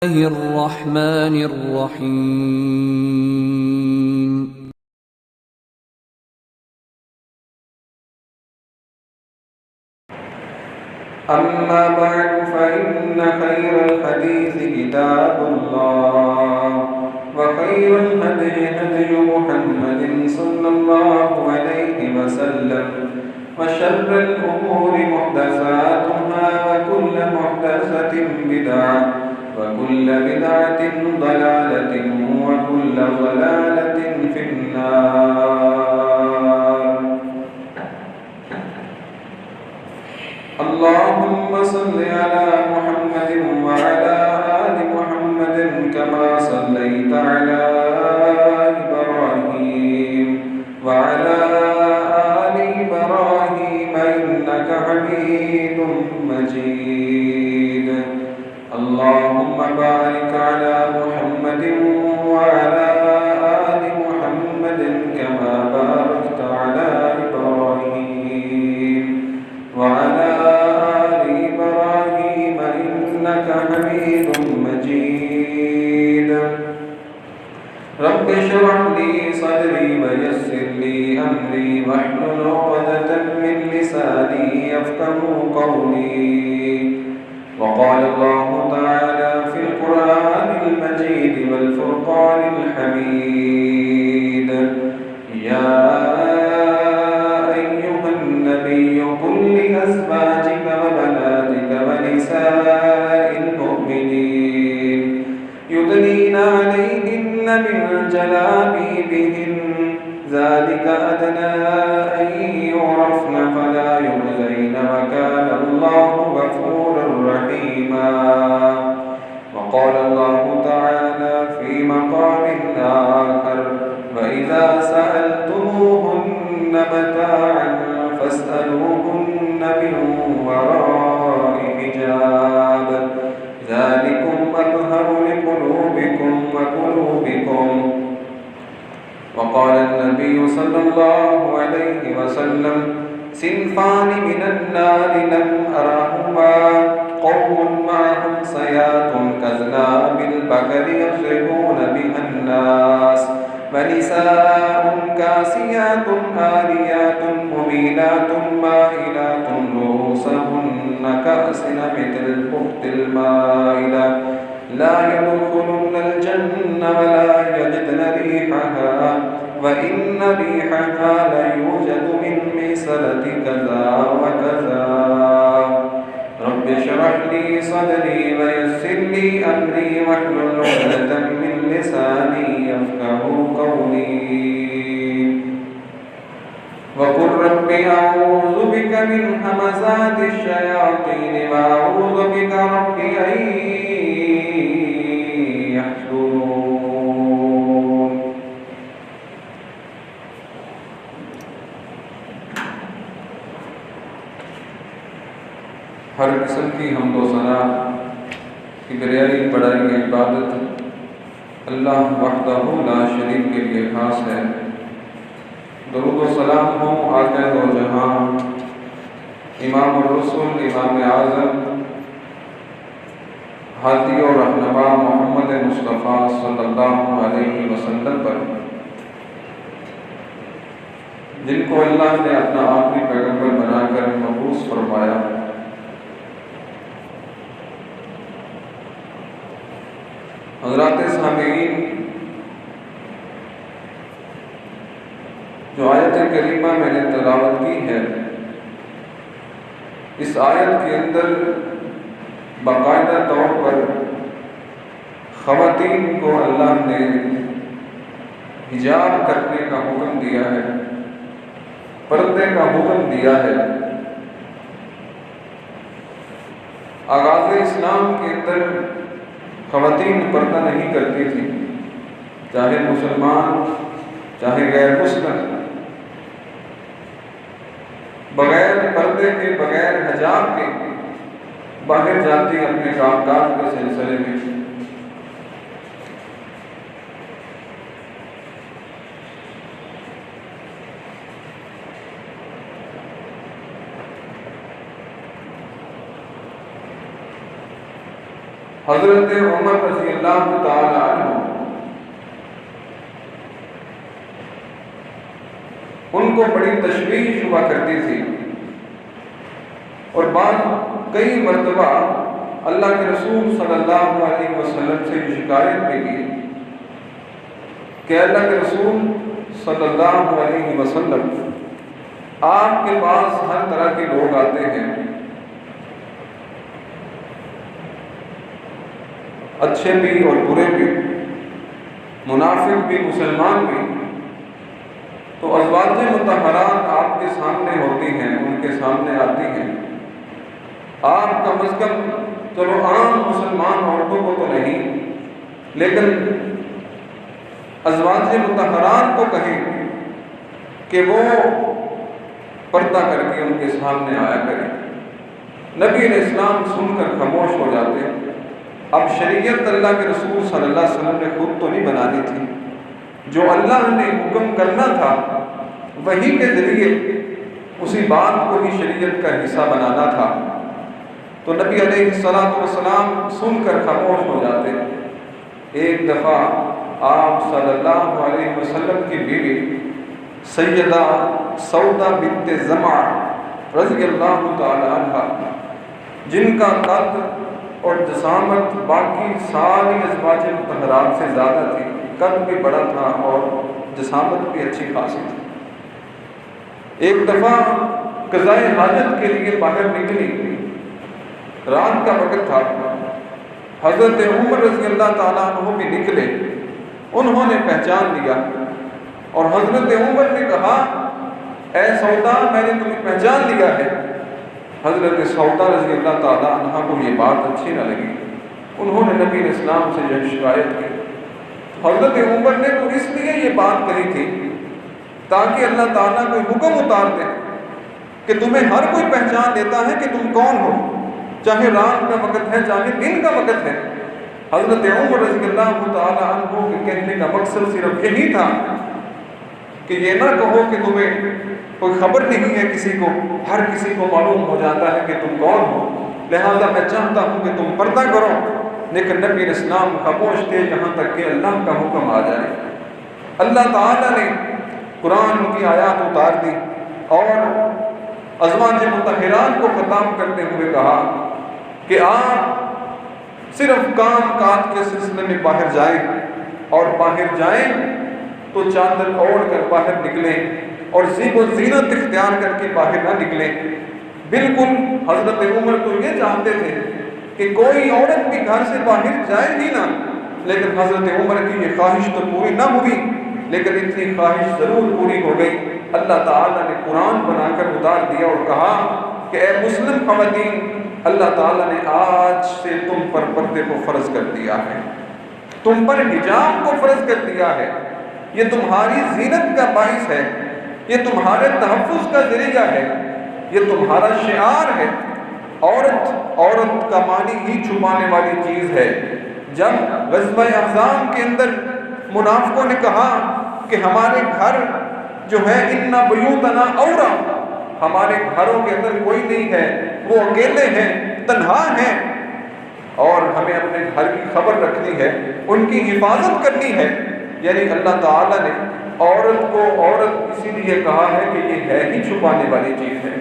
الله الرحمن الرحيم. أما بعد فإن خير الحديث كتاب الله وخير الهدي هدي محمد صلى الله عليه وسلم وشر الأمور محدثاتها وكل محدثة بدعة وكل بدعة ضلالة وكل ضلالة في النار. اللهم صل على محمد وعلى آل محمد كما صليت على إبراهيم وعلى آل إبراهيم إنك حميد مجيد. اللهم بارك على محمد وعلى آل محمد كما باركت على إبراهيم وعلى آل إبراهيم إنك حميد مجيد. رب اشرح لي صدري ويسر لي أمري واحلل عقدة من لساني يفقهوا قولي. وقال الله تعالى في القرآن المجيد والفرقان الحميد: يا أيها النبي قل لأزواجك وبناتك ونساء المؤمنين يدنين عليهن من جلابيبهن ذلك أدنى أن يعرفن فلا يؤذين وكان الله غفورا رحيما. وقال الله تعالى في مقام آخر: وإذا سألتموهن متاعا فاسألوهن من وراء حجاب ذلكم أطهر لقلوبكم وقلوبكم. وقال النبي صلى الله عليه وسلم: صنفان من النار لم أرهما: قوم معهم صيات كأذناب البقر يضربون بها الناس، ونساء كاسيات عاريات مميلات مائلات رؤوسهن كأسنمة البخت المائلة لا يدخلن الجنة ولا يجدن ريحها وإن ريحها ليوجد من ميسرة كذا وكذا. رب اشرح لي صدري ويسر لي أمري واحلل عقدة من لساني يفقهوا قولي. وقل رب أعوذ بك من همزات الشياطين وأعوذ بك رب أن يحضرون. ہر قسم کی حمد و ثنا کبریائی بڑائی عبادت اللہ وحدہ لا شریک کے لیے خاص ہے۔ درود و سلام ہو آقا دو جہاں، امام الرسول، امام اعظم، ہادی و رہنما محمد مصطفیٰ صلی اللہ علیہ وسلم پر، جن کو اللہ نے اپنا آخری پیغمبر بنا کر مبعوث فرمایا۔ حضرات سامعین، جو آیت کریمہ میں نے تلاوت کی ہے، اس آیت کے اندر باقاعدہ طور پر خواتین کو اللہ نے حجاب کرنے کا حکم دیا ہے، پردے کا حکم دیا ہے۔ آغاز اسلام کے اندر خواتین پردہ نہیں کرتی تھی، چاہے مسلمان چاہے غیر مسلم، بغیر پردے کے، بغیر حجاب کے باہر جاتی اپنے کام کاج کے سلسلے میں۔ حضرت عمر رضی اللہ تعالی عنہ ان کو بڑی تشویش ہوا کرتی تھی، اور کئی مرتبہ اللہ کے رسول صلی اللہ علیہ وسلم سے یہ شکایت بھی کی کہ اللہ کے رسول صلی اللہ علیہ وسلم آپ کے پاس ہر طرح کے لوگ آتے ہیں، اچھے بھی اور برے بھی، منافق بھی مسلمان بھی، تو ازواج مطہرات آپ کے سامنے ہوتی ہیں، ان کے سامنے آتی ہیں، آپ کم از کم چلو عام مسلمان عورتوں کو تو نہیں، لیکن ازواج مطہرات کو کہیں کہ وہ پردہ کر کے ان کے سامنے آیا کریں۔ نبی علیہ السلام سن کر خاموش ہو جاتے۔ اب شریعت اللہ کے رسول صلی اللہ علیہ وسلم نے خود تو نہیں بنانی تھی، جو اللہ نے حکم کرنا تھا وہی کے ذریعے اسی بات کو ہی شریعت کا حصہ بنانا تھا، تو نبی علیہ السلام سن کر خاموش ہو جاتے۔ ایک دفعہ آپ صلی اللہ علیہ وسلم کی بیوی سیدہ سودا بنت زمع رضی اللہ تعالی عنہ، جن کا قد اور جسامت باقی ساری ازواج مطہرات سے زیادہ تھی، قد بھی بڑا تھا اور جسامت بھی اچھی خاصی تھی، ایک دفعہ قضائے حاجت کے لیے باہر نکلی، رات کا وقت تھا، حضرت عمر رضی اللہ تعالیٰ عنہ بھی نکلے، انہوں نے پہچان لیا اور حضرت عمر نے کہا اے سودا میں نے تمہیں پہچان لیا ہے۔ حضرت سودا رضی اللہ تعالیٰ عنہ کو یہ بات اچھی نہ لگی، انہوں نے نبی علیہ السلام سے یہ شکایت کی۔ حضرت عمر نے تو اس لیے یہ بات کہی تھی تاکہ اللہ تعالیٰ کوئی حکم اتار دے کہ تمہیں ہر کوئی پہچان دیتا ہے کہ تم کون ہو، چاہے رات کا وقت ہے چاہے دن کا وقت ہے۔ حضرت عمر رضی اللہ تعالیٰ عنہ کے کہنے کا مقصد صرف یہی تھا کہ یہ نہ کہو کہ تمہیں کوئی خبر نہیں ہے کسی کو، ہر کسی کو معلوم ہو جاتا ہے کہ تم کون ہو، لہذا میں چاہتا ہوں کہ تم پردہ کرو، لیکن نبی علیہ السلام خاموش تھے یہاں تک کہ اللہ کا حکم آ جائے۔ اللہ تعالیٰ نے قرآن کی آیات اتار دی اور ازواج مطہرات کو خطاب کرتے ہوئے کہا کہ آپ صرف کام کاج کے سلسلے میں باہر جائیں، اور باہر جائیں تو چادر اوڑھ کر باہر نکلیں اور زیب و زینت اختیار کر کے باہر نہ نکلیں۔ بالکل حضرت عمر تو یہ چاہتے تھے کہ کوئی عورت بھی گھر سے باہر جائے ہی نہ، لیکن حضرت عمر کی یہ خواہش تو پوری نہ ہوئی، لیکن اتنی خواہش ضرور پوری ہو گئی۔ اللہ تعالیٰ نے قرآن بنا کر اتار دیا اور کہا کہ اے مسلم خواتین، اللہ تعالیٰ نے آج سے تم پر پردے کو فرض کر دیا ہے، تم پر حجاب کو فرض کر دیا ہے، یہ تمہاری زینت کا باعث ہے، یہ تمہارے تحفظ کا ذریعہ ہے، یہ تمہارا شعار ہے۔ عورت کا معنی ہی چھپانے والی چیز ہے۔ جب غزوہ احزاب کے اندر منافقوں نے کہا کہ ہمارے گھر جو ہے اِنَّ بُيُوتَنَا عَوْرَةٌ، ہمارے گھروں کے اندر کوئی نہیں ہے، وہ اکیلے ہیں، تنہا ہیں، اور ہمیں اپنے گھر کی خبر رکھنی ہے، ان کی حفاظت کرنی ہے، یعنی اللہ تعالیٰ نے عورت کو عورت اسی لیے کہا ہے کہ یہ ہے ہی چھپانے والی چیز ہے۔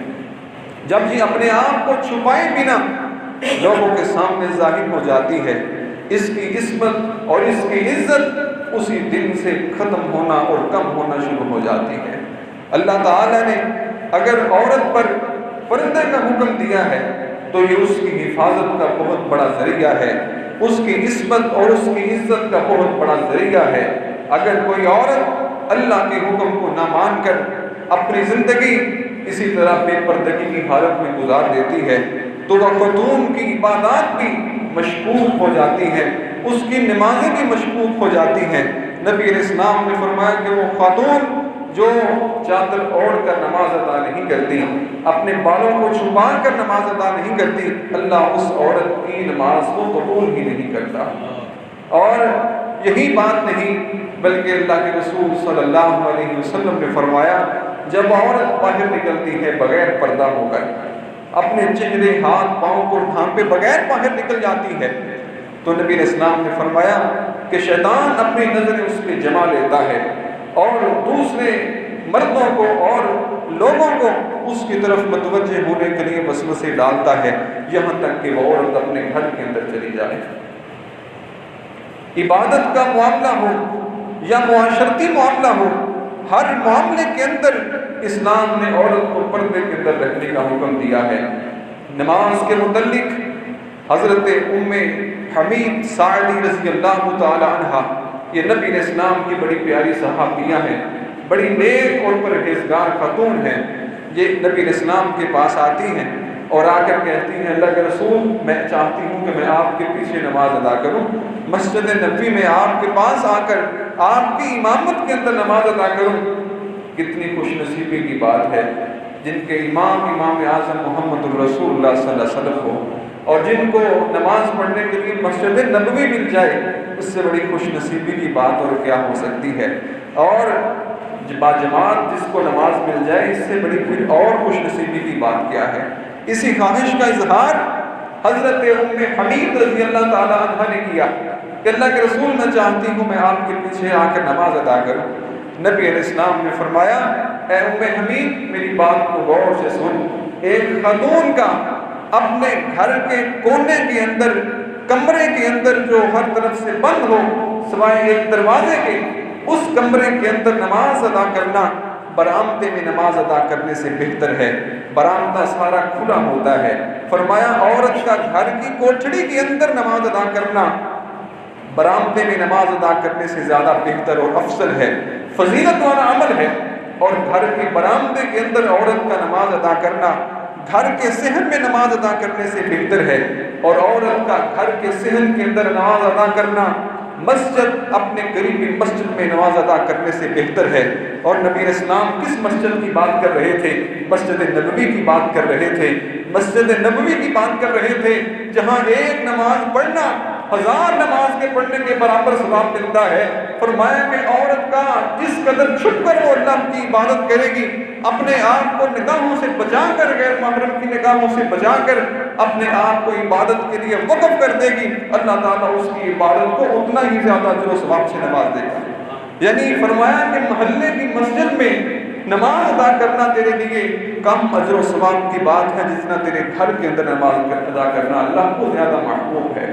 جب یہ اپنے آپ کو چھپائے بنا لوگوں کے سامنے ظاہر ہو جاتی ہے، اس کی عصمت اور اس کی عزت اسی دن سے ختم ہونا اور کم ہونا شروع ہو جاتی ہے۔ اللہ تعالیٰ نے اگر عورت پر پردے کا حکم دیا ہے تو یہ اس کی حفاظت کا بہت بڑا ذریعہ ہے، اس کی عصمت اور اس کی عزت کا بہت بڑا ذریعہ ہے۔ اگر کوئی عورت اللہ کے حکم کو نہ مان کر اپنی زندگی اسی طرح بے پردگی کی حالت میں گزار دیتی ہے تو وہ خاتون کی عبادات بھی مشکوک ہو جاتی ہیں، اس کی نمازیں بھی مشکوک ہو جاتی ہیں۔ نبی علیہ السلام نے فرمایا کہ وہ خاتون جو چادر اوڑھ کر نماز ادا نہیں کرتی، اپنے بالوں کو چھپا کر نماز ادا نہیں کرتی، اللہ اس عورت کی نماز کو قبول ہی نہیں کرتا۔ اور یہی بات نہیں بلکہ اللہ کے رسول صلی اللہ علیہ وسلم نے فرمایا جب عورت باہر نکلتی ہے بغیر پردہ ہو کر، اپنے چہرے ہاتھ پاؤں کو ڈھانپے بغیر باہر نکل جاتی ہے تو نبی علیہ السلام نے فرمایا کہ شیطان اپنی نظریں اس پہ جما لیتا ہے اور دوسرے مردوں کو اور لوگوں کو اس کی طرف متوجہ ہونے کے لیے وسوسے ڈالتا ہے، یہاں تک کہ وہ عورت اپنے گھر کے اندر چلی جائے۔ عبادت کا معاملہ ہو یا معاشرتی معاملہ ہو، ہر معاملے کے اندر اسلام نے عورت کو پردے کے اندر رکھنے کا حکم دیا ہے۔ نماز کے متعلق حضرت ام حمید ساعدی رضی اللہ تعالی عنہ، یہ نبی علیہ السلام کی بڑی پیاری صحابیہ ہیں، بڑی نیک اور پرہیزگار خاتون ہیں۔ یہ نبی علیہ السلام کے پاس آتی ہیں اور آ کر کہتی ہیں اللہ کے رسول میں چاہتی ہوں کہ میں آپ کے پیچھے نماز ادا کروں، مسجد نبوی میں آپ کے پاس آ کر آپ کی امامت کے اندر نماز ادا کروں۔ کتنی خوش نصیبی کی بات ہے جن کے امام اعظم محمد الرسول اللہ صلی اللہ علیہ وسلم ہو اور جن کو نماز پڑھنے کے لیے مسجد نبوی مل جائے، اس سے بڑی خوش نصیبی کی بات اور کیا ہو سکتی ہے۔ اور باجماعت جس کو نماز مل جائے، اس سے بڑی پھر اور خوش نصیبی کی بات کیا ہے۔ اسی خواہش کا اظہار حضرت ام حمید رضی اللہ تعالی عنہ نے کیا کہ اللہ کے رسول میں چاہتی ہوں میں آپ کے پیچھے آ کر نماز ادا کروں۔ نبی علیہ السلام نے فرمایا اے ام حمید میری بات کو غور سے سن، ایک خاتون کا اپنے گھر کے کونے کے اندر، کمرے کے اندر جو ہر طرف سے بند ہو سوائے ایک دروازے کے، اس کمرے کے اندر نماز ادا کرنا برآمدے میں نماز ادا کرنے سے بہتر ہے۔ برآمدہ سارا کھلا ہوتا ہے، فرمایا عورت کا گھر کی کوٹھڑی کے اندر نماز ادا کرنا برآمدے میں نماز ادا کرنے سے زیادہ بہتر اور افضل ہے، فضیلت والا عمل ہے۔ اور گھر کے برآمدے کے اندر عورت کا نماز ادا کرنا گھر کے صحن میں نماز ادا کرنے سے بہتر ہے، اور عورت کا گھر کے صحن کے اندر نماز ادا کرنا مسجد، اپنے قریبی مسجد میں نماز ادا کرنے سے بہتر ہے۔ اور نبی علیہ السلام کس مسجد کی بات کر رہے تھے؟ مسجد نبوی کی بات کر رہے تھے، مسجد نبوی کی بات کر رہے تھے، جہاں ایک نماز پڑھنا 1000 نماز کے پڑھنے کے برابر ثواب ملتا ہے۔ فرمایا کہ عورت کا جس قدر چھپ کر وہ اللہ کی عبادت کرے گی، اپنے آپ کو نگاہوں سے بچا کر، غیر محرم کی نگاہوں سے بچا کر اپنے آپ کو عبادت کے لیے وقف کر دے گی، اللہ تعالیٰ اس کی عبادت کو اتنا ہی زیادہ اجر و ثواب سے نواز دے گا۔ یعنی فرمایا کہ محلے کی مسجد میں نماز ادا کرنا تیرے لیے کم اجر و ثواب کی بات ہے جتنا تیرے گھر کے اندر نماز ادا کرنا اللہ کو زیادہ محبوب ہے۔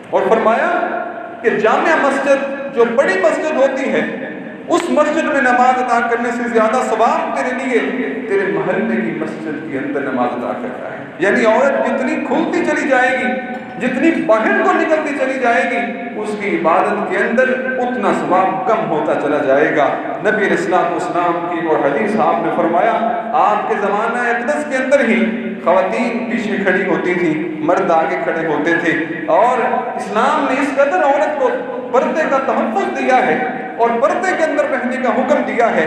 اور فرمایا کہ جامع مسجد جو بڑی مسجد ہوتی ہے، اس مسجد میں نماز ادا کرنے سے زیادہ ثواب تیرے لیے تیرے محلے کی مسجد کے اندر نماز ادا کرتا ہے۔ یعنی عورت جتنی کھلتی چلی جائے گی، جتنی باہر کو نکلتی چلی جائے گی، اس کی عبادت کے اندر اتنا ثواب کم ہوتا چلا جائے گا۔ نبی علیہ السلام کی وہ حدیث آپ نے فرمایا آپ کے زمانہ اقدس کے اندر ہی خواتین پیچھے کھڑی ہوتی تھی، مرد آگے کھڑے ہوتے تھے، اور اسلام نے اس قدر عورت کو پردے کا تحفظ دیا ہے اور پردے کے اندر رہنے کا حکم دیا ہے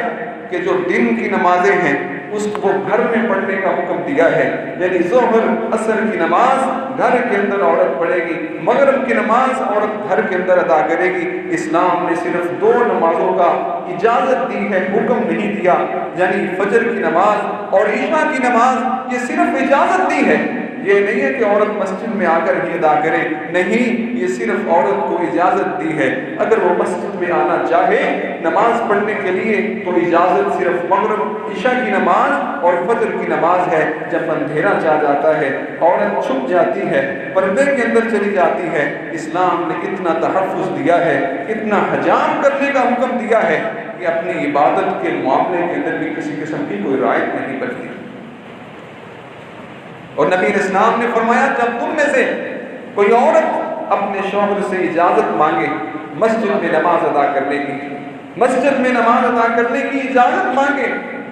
کہ جو دن کی نمازیں ہیں اس کو گھر میں پڑھنے کا حکم دیا ہے۔ یعنی ظہر عصر کی نماز گھر کے اندر عورت پڑھے گی، مغرب کی نماز عورت گھر کے اندر ادا کرے گی۔ اسلام نے صرف 2 نمازوں کا اجازت دی ہے، حکم نہیں دیا، یعنی فجر کی نماز اور عشاء کی نماز یہ صرف اجازت دی ہے۔ یہ نہیں ہے کہ عورت مسجد میں آ کر ہی ادا کرے، نہیں، یہ صرف عورت کو اجازت دی ہے۔ اگر وہ مسجد میں آنا چاہے نماز پڑھنے کے لیے تو اجازت صرف مغرب عشاء کی نماز اور فجر کی نماز ہے۔ جب اندھیرا چھا جاتا ہے عورت چھپ جاتی ہے، پردے کے اندر چلی جاتی ہے۔ اسلام نے اتنا تحفظ دیا ہے، اتنا حجام کرنے کا حکم دیا ہے کہ اپنی عبادت کے معاملے کے اندر بھی کسی قسم کی کوئی رعایت نہیں کرتی۔ اور نبی علیہ السلام نے فرمایا جب تم میں سے کوئی عورت اپنے شوہر سے اجازت مانگے مسجد میں نماز ادا کرنے کی، مسجد میں نماز ادا کرنے کی اجازت مانگے،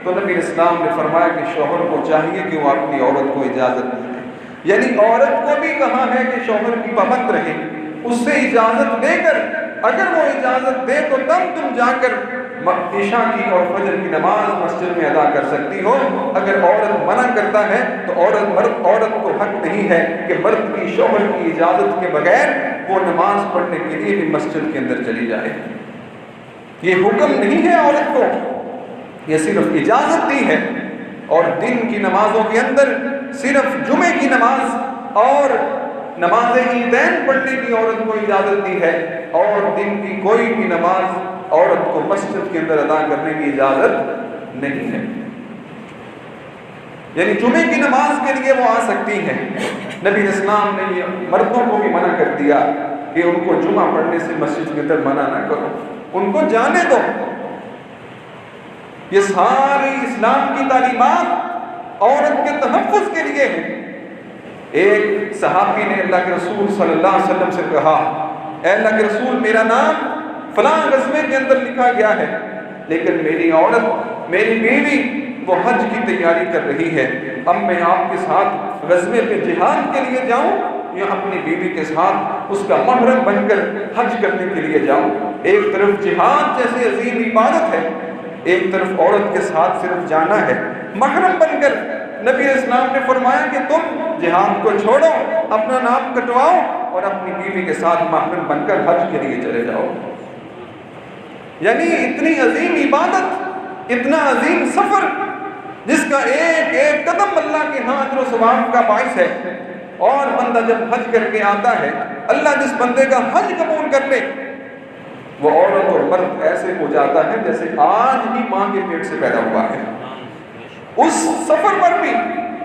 تو نبی علیہ السلام نے فرمایا کہ شوہر کو چاہیے کہ وہ اپنی عورت کو اجازت دے۔ یعنی عورت کو بھی کہا ہے کہ شوہر کی پابند رہے، اس سے اجازت لے کر، اگر وہ اجازت دے تو تب تم جا کر عشاء کی اور فجر کی نماز مسجد میں ادا کر سکتی ہو۔ اگر عورت منع کرتا ہے تو عورت کو حق نہیں ہے کہ مرد کی شوہر کی اجازت کے بغیر وہ نماز پڑھنے کے لیے بھی مسجد کے اندر چلی جائے۔ یہ حکم نہیں ہے عورت کو، یہ صرف اجازت دی ہے۔ اور دن کی نمازوں کے اندر صرف جمعے کی نماز اور نماز عیدین پڑھنے کی عورت کو اجازت دی ہے، اور دن کی کوئی بھی نماز عورت کو مسجد کے اندر ادا کرنے کی اجازت نہیں ہے۔ یعنی جمعے کی نماز کے لیے وہ آ سکتی ہے۔ نبی اسلام نے یہ مردوں کو بھی منع کر دیا کہ ان کو جمعہ پڑھنے سے مسجد کے اندر منع نہ کرو، ان کو جانے دو۔ یہ ساری اسلام کی تعلیمات عورت کے تحفظ کے لیے ہیں۔ ایک صحابی نے اللہ کے رسول صلی اللہ علیہ وسلم سے کہا، اے اللہ کے رسول، میرا نام فلاں غزوے کے اندر لکھا گیا ہے، لیکن میری عورت، میری بیوی وہ حج کی تیاری کر رہی ہے، اب میں آپ کے ساتھ غزوے پہ جہاد کے لیے جاؤں یا اپنی بیوی کے ساتھ اس کا محرم بن کر حج کرنے کے لیے جاؤں؟ ایک طرف جہاد جیسے عظیم عبادت ہے، ایک طرف عورت کے ساتھ صرف جانا ہے محرم بن کر۔ نبی اسلام نے فرمایا کہ تم جہاد کو چھوڑو، اپنا نام کٹواؤ اور اپنی بیوی کے ساتھ محرم بن کر حج کے لیے چلے جاؤ۔ یعنی اتنی عظیم عبادت، اتنا عظیم سفر، جس کا ایک ایک قدم اللہ کے ہاں اجر و ثواب کا باعث ہے، اور بندہ جب حج کر کے آتا ہے، اللہ جس بندے کا حج قبول کر لے، وہ عورت اور مرد ایسے ہو جاتا ہے جیسے آج ہی ماں کے پیٹ سے پیدا ہوا ہے۔ اس سفر پر بھی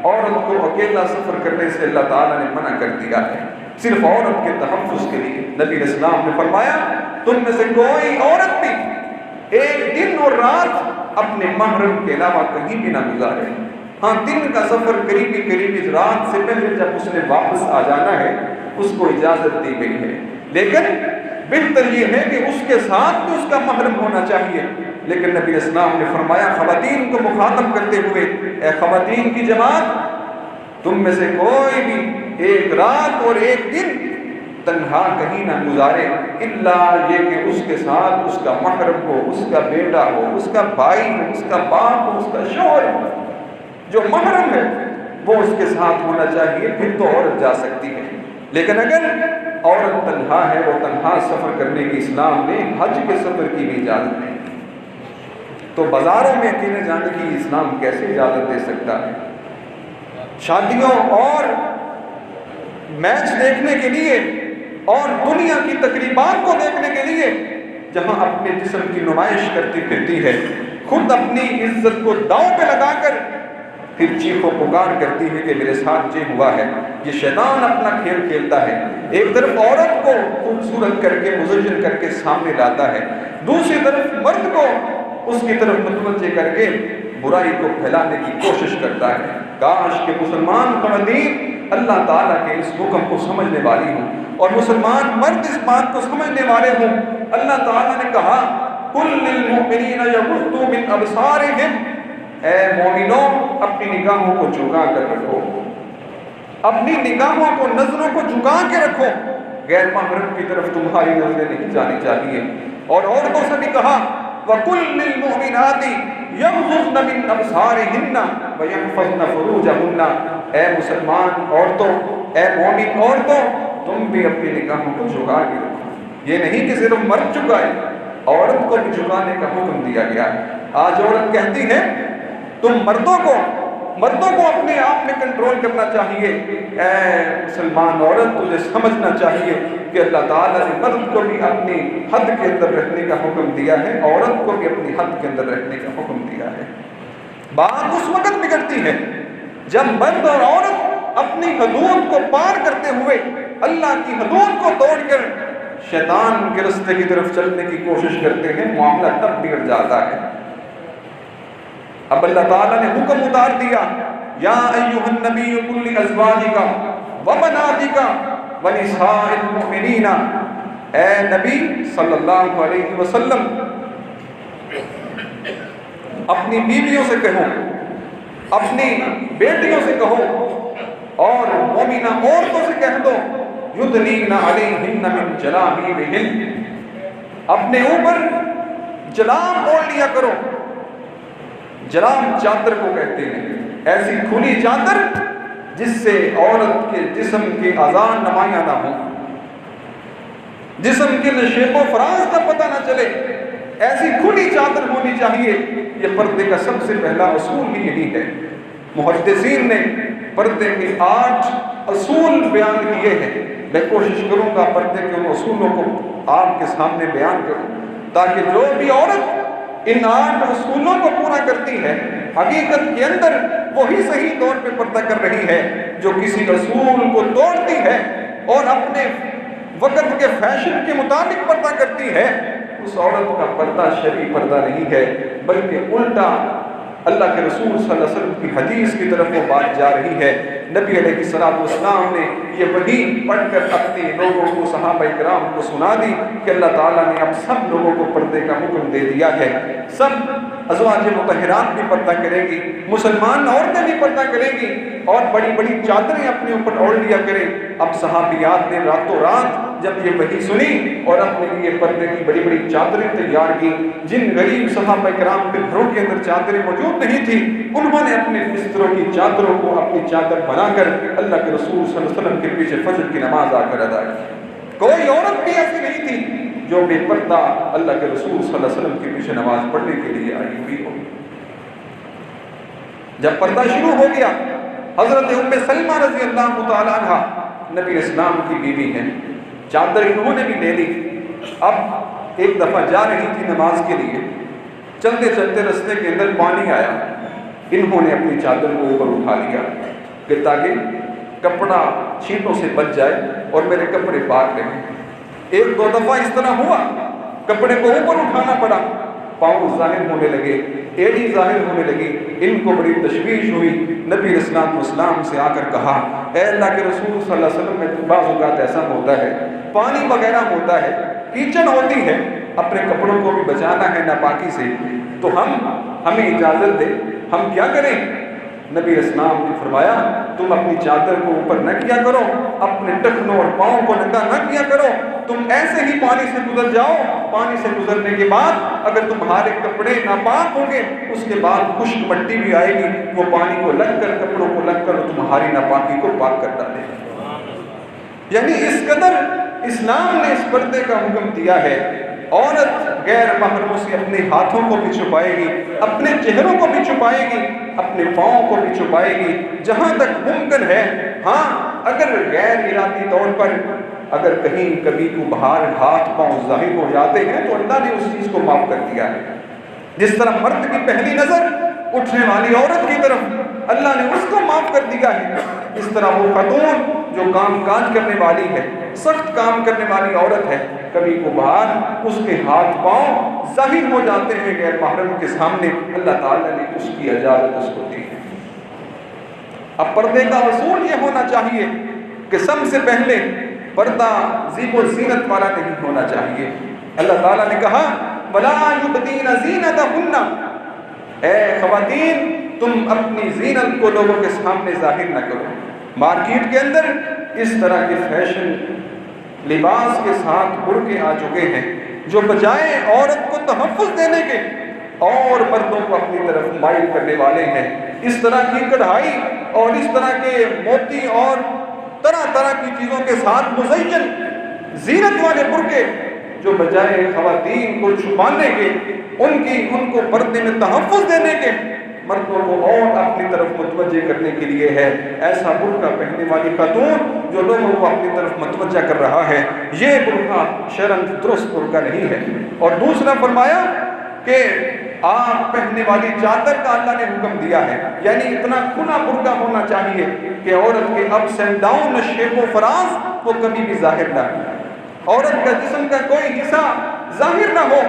عورت کو اکیلا سفر کرنے سے اللہ تعالیٰ نے منع کر دیا ہے، صرف عورت کے تحفظ کے لیے۔ نبی اسلام نے فرمایا، تم میں سے کوئی عورت بھی ایک دن اور رات اپنے محرم کے علاوہ کہیں بھی نہ گزارے۔ ہاں، دن کا سفر قریبی رات سے پہلے جب اس نے واپس آ جانا ہے، اس کو اجازت دی گئی ہے، لیکن بہتر یہ ہے کہ اس کے ساتھ بھی اس کا محرم ہونا چاہیے۔ لیکن نبی اسلام نے فرمایا خواتین کو مخاطب کرتے ہوئے، اے خواتین کی جماعت، تم میں سے کوئی بھی ایک رات اور ایک دن تنہا کہیں نہ گزارے، الا یہ کہ اس کے ساتھ اس کا محرم ہو، اس کا بیٹا ہو، اس کا بھائی ہو، اس کا باپ ہو، اس کا شوہر ہو۔ جو محرم ہے وہ اس کے ساتھ ہونا چاہیے، پھر تو عورت جا سکتی ہے۔ لیکن اگر عورت تنہا ہے، وہ تنہا سفر کرنے کی اسلام نے حج کے سفر کی بھی اجازت نہیں، تو بازاروں میں اکیلے جانے کی اسلام کیسے اجازت دے سکتا ہے؟ شادیوں اور میچ دیکھنے کے لیے اور دنیا کی تقریبات کو دیکھنے کے لیے، جہاں اپنے جسم کی نمائش کرتی پھرتی ہے، خود اپنی عزت کو داؤ پہ لگا کر پھر چیخ و پکار کرتی ہے کہ میرے ساتھ یہ ہوا ہے۔ یہ شیطان اپنا کھیل کھیلتا ہے، ایک طرف عورت کو خوبصورت کر کے مزین کر کے سامنے لاتا ہے، دوسری طرف مرد کو اس کی طرف متوجہ کر کے برائی کو پھیلانے کی کوشش کرتا ہے۔ کاش کہ مسلمان خواتین اللہ تعالیٰ کے اس حکم کو سمجھنے والی ہوں، اور مسلمان مرد اس بات کو سمجھنے والے ہوں۔ اللہ تعالیٰ نے کہا، قُلْ لِلْمُؤْمِنِينَ يَغُضُّوا مِنْ أَبْصَارِهِمْ، اے مومنوں اپنی نگاہوں کو جھکا کر رکھو، اپنی نگاہوں کو، نظروں کو جھکا کے رکھو، غیر محرم کی طرف تمہاری نظریں نہیں جانی چاہیے۔ اور عورتوں سے بھی کہا، وَقُلْ لِلْمُؤْمِنَاتِ يَغْضُضْنَ مِنْ أَبْصَارِهِنَّ وَيَحْفَظْنَ فُرُوجَهُنَّ، اے مسلمان عورتوں، اے مومن عورتوں، تم بھی اپنی نگاہوں کو جھکا کے رکھو۔ یہ نہیں کہ صرف مرد جھکائے، عورت کو بھی جھکانے کا حکم دیا گیا ہے۔ آج عورت کہتی ہے تم مردوں کو اپنے آپ میں کنٹرول کرنا چاہیے۔ اے مسلمان عورت، تجھے سمجھنا چاہیے کہ اللہ تعالیٰ نے مرد کو بھی اپنی حد کے اندر رہنے کا حکم دیا ہے، عورت کو بھی اپنی حد کے اندر رہنے کا حکم دیا ہے۔ بات اس وقت بگڑتی ہے جب مرد اور عورت اپنی حدود کو پار کرتے ہوئے اللہ کی حدود کو توڑ کر شیطان کے رستے کی طرف چلنے کی کوشش کرتے ہیں، معاملہ تب بگڑ جاتا ہے۔ اب اللہ تعالیٰ نے حکم اتار دیا، یا ایھا النبی قل لازواجک وبناتک ونساء المؤمنین، اے نبی صلی اللہ علیہ وسلم اپنی بیویوں سے کہو، اپنی بیٹیوں سے کہو، اور مومنہ عورتوں سے کہہ دو، یدنین علیہن من جلابیبہن، اپنے اوپر جلاب اوڑھ لیا کرو۔ جلاب چادر کو کہتے ہیں، ایسی کھلی چادر جس سے عورت کے جسم کے اعضاء نمایاں نہ ہوں، جسم کے نشیب و فراز کا پتہ نہ چلے، ایسی کھلی چادر ہونی چاہیے۔ یہ پردے کا سب سے پہلا اصول ہی یہی ہے۔ محدثین نے پردے کے 8 اصول بیان کیے ہیں، میں کوشش کروں گا پردے کے ان اصولوں کو آپ کے سامنے بیان کروں، تاکہ جو بھی عورت ان 8 اصولوں کو پورا کرتی ہے حقیقت کے اندر وہی صحیح طور پہ پردہ کر رہی ہے۔ جو کسی اصول کو توڑتی ہے اور اپنے وقت کے فیشن کے مطابق پردہ کرتی ہے، اس عورت کا پردہ شرعی پردہ نہیں ہے، بلکہ الٹا اللہ کے رسول صلی اللہ علیہ وسلم کی حدیث کی طرف وہ بات جا رہی ہے۔ نبی علیہ الصلوۃ والسلام نے یہ وحی پڑھ کر اپنے لوگوں کو، صحابہ کرام کو سنا دی کہ اللہ تعالیٰ نے اب سب لوگوں کو پردے کا حکم دے دیا ہے، سب ازواج مطہرات بھی پردہ کریں گی، مسلمان عورتیں بھی پردہ کریں گی، اور بڑی بڑی چادریں اپنے اوپر اوڑھ لیا کریں۔ اب صحابیات نے راتوں رات جب یہ وحی سنی اور اپنے لیے پردے کی بڑی بڑی چادریں تیار کی، جن غریب صحابہ کرام کے گھروں کے اندر چادریں موجود نہیں تھی، انہوں نے اپنے بستروں کی چادروں کو اپنی چادر بنا کر اللہ کے رسول صلی اللہ علیہ وسلم کے پیچھے فجر کی نماز آ کر ادا کی۔ کوئی عورت بھی ایسی نہیں تھی جو بے پردہ اللہ کے رسول صلی اللہ علیہ وسلم کے پیچھے نماز پڑھنے کے لیے آئی ہوئی ہو۔ جب پردہ شروع ہو گیا، حضرت ام سلمہ رضی اللہ تعالیٰ عنہ نبی اسلام کی بیوی ہیں، چادر انہوں نے بھی لے لی۔ اب ایک دفعہ جا رہی تھی نماز کے لیے، چلتے چلتے رستے کے اندر پانی آیا، انہوں نے اپنی چادر کو اوپر اٹھا لیا کہ تاکہ کپڑا چھینٹوں سے بچ جائے اور میرے کپڑے پاک رہیں۔ 1-2 دفعہ اس طرح ہوا، کپڑے کو اوپر اٹھانا پڑا، پاؤں ظاہر ہونے لگے، ایڑی ظاہر ہونے لگی، ان کو بڑی تشویش ہوئی۔ نبی اسلام سے آ کر کہا، اے اللہ کے رسول صلی اللہ علیہ وسلم، میں بعض اوقات ایسا ہوتا ہے، پانی وغیرہ ہوتا ہے، کیچڑ ہوتی ہے، اپنے کپڑوں کو بھی بچانا ہے ناپاکی سے، تو ہمیں اجازت دے، ہم کیا کریں؟ نبی اسلام نے فرمایا، تم اپنی چادر کو اوپر نہ کیا کرو، اپنے ٹخنوں اور پاؤں کو ننگا نہ کیا کرو، تم ایسے ہی پانی سے گزر جاؤ۔ پانی سے گزرنے کے بعد اگر تمہارے کپڑے ناپاک ہوں گے، اس کے بعد خشک مٹی بھی آئے گی، وہ پانی کو لگ کر، کپڑوں کو لگ کر تمہاری ناپاکی کو پاک کر ڈالے گی۔ یعنی اس قدر اسلام نے اس پردے کا حکم دیا ہے۔ عورت غیر محرموں سے اپنے ہاتھوں کو بھی چھپائے گی، اپنے چہروں کو بھی چھپائے گی، اپنے پاؤں کو بھی چھپائے گی، جہاں تک ممکن ہے۔ ہاں، اگر غیر ارادی طور پر اگر کہیں کبھی کو باہر ہاتھ پاؤں ظاہر ہو جاتے ہیں تو اللہ نے اس چیز کو معاف کر دیا ہے۔ جس طرح مرد کی پہلی نظر اٹھنے والی عورت کی طرف اللہ نے اس کو معاف کر دیا ہے، اس طرح وہ خاتون جو کام کاج کرنے والی ہے، سخت کام کرنے والی عورت ہے، کبھی کو باہر اس کے ہاتھ پاؤں ظاہر ہو جاتے ہیں غیر محرم کے سامنے، اللہ تعالیٰ نے اس کی اجازت اس کو دی ہے۔ اب پردے کا اصول یہ ہونا چاہیے کہ سب سے پہلے پردہ زیب و زینت والا نہیں ہونا چاہیے۔ اللہ تعالیٰ نے کہا، وَلَا يُبْدِينَ زِينَتَهُنَّ، اے خواتین تم اپنی زینت کو لوگوں کے سامنے ظاہر نہ کرو۔ مارکیٹ کے اندر اس طرح کے فیشن لباس کے ساتھ برقعے آ چکے ہیں جو بجائے عورت کو تحفظ دینے کے اور مردوں کو اپنی طرف مائل کرنے والے ہیں۔ اس طرح کی کڑھائی اور اس طرح کے موتی اور طرح طرح کی چیزوں کے ساتھ مزین زینت والے برقعے جو بجائے خواتین کو چھپانے کے، ان کو پردے میں تحفظ دینے کے، مردوں کو اور اپنی طرف متوجہ کرنے کے لیے ہے۔ ایسا برقع پہننے والی خاتون جو لوگوں کو اپنی طرف متوجہ کر رہا ہے، یہ برقع شرعاً درست برقع نہیں ہے۔ اور دوسرا فرمایا کہ آپ پہننے والی چادر کا اللہ نے حکم دیا ہے، یعنی اتنا کھلا برقع ہونا چاہیے کہ عورت کے اپس اینڈ ڈاؤن، شیپ و فراز وہ کبھی بھی ظاہر نہ ہو، عورت کا جسم کا کوئی حصہ ظاہر نہ ہو،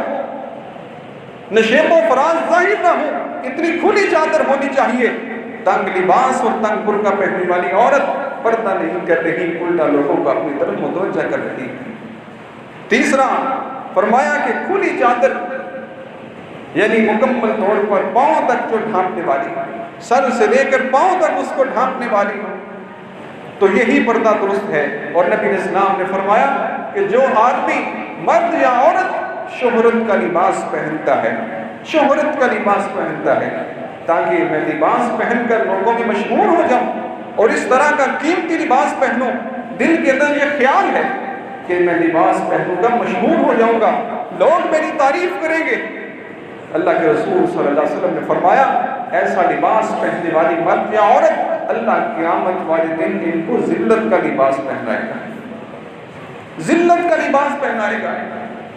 شیپ و فراز ظاہر نہ ہو، اتنی کھلی چادر ہونی چاہیے۔ تنگ لباس اور تنگ برقع پہننے والی عورت پردہ نہیں کر رہی، الٹا لوگوں کو اپنی طرف متوجہ کر رہی۔ تیسرا فرمایا کہ کھلی چادر یعنی مکمل طور پر پاؤں تک جو ڈھانپنے والی، سر سے لے کر پاؤں تک اس کو ڈھانپنے والی، تو یہی پردہ درست ہے۔ اور نبی اسلام نے فرمایا کہ جو آدمی مرد یا عورت شہرت کا لباس پہنتا ہے، شہرت کا لباس پہنتا ہے تاکہ میں لباس پہن کر لوگوں میں مشہور ہو جاؤں اور اس طرح کا قیمتی لباس پہنوں، دل کے اندر یہ خیال ہے کہ میں لباس پہنوں گا مشہور ہو جاؤں گا، لوگ میری تعریف کریں گے۔ اللہ کے رسول صلی اللہ علیہ وسلم نے فرمایا ایسا لباس پہننے والی مرد یا عورت اللہ قیامت والے دن ان کو ذلت کا لباس پہنائے گا، ذلت کا لباس پہنائے گا۔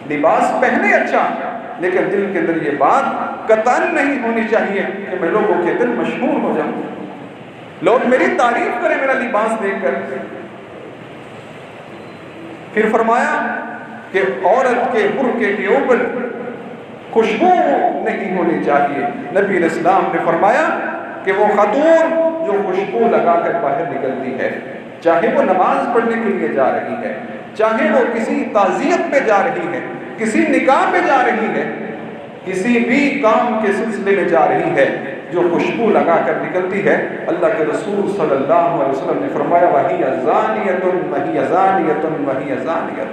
لباس پہنے اچھا، لیکن دل کے اندر یہ بات قطعاً نہیں ہونی چاہیے کہ میں لوگوں کے دل مشہور ہو جاؤں، لوگ میری تعریف کریں میرا لباس دیکھ کر۔ پھر فرمایا کہ عورت کے برقعے کے اوپر خوشبو نہیں ہونی چاہیے۔ نبی علیہ السلام نے فرمایا کہ وہ خاتون جو خوشبو لگا کر باہر نکلتی ہے، چاہے وہ نماز پڑھنے کے لیے جا رہی ہے، چاہے وہ کسی تعزیت پہ جا رہی ہے، کسی نکاح پہ جا رہی ہے، کسی بھی کام کے سلسلے میں جا رہی ہے، جو خوشبو لگا کر نکلتی ہے، اللہ کے رسول صلی اللہ علیہ وسلم نے فرمایا وَهِيَ زَانِيَةٌ وَهِيَ زَانِيَةٌ وَهِيَ زَانِيَةٌ،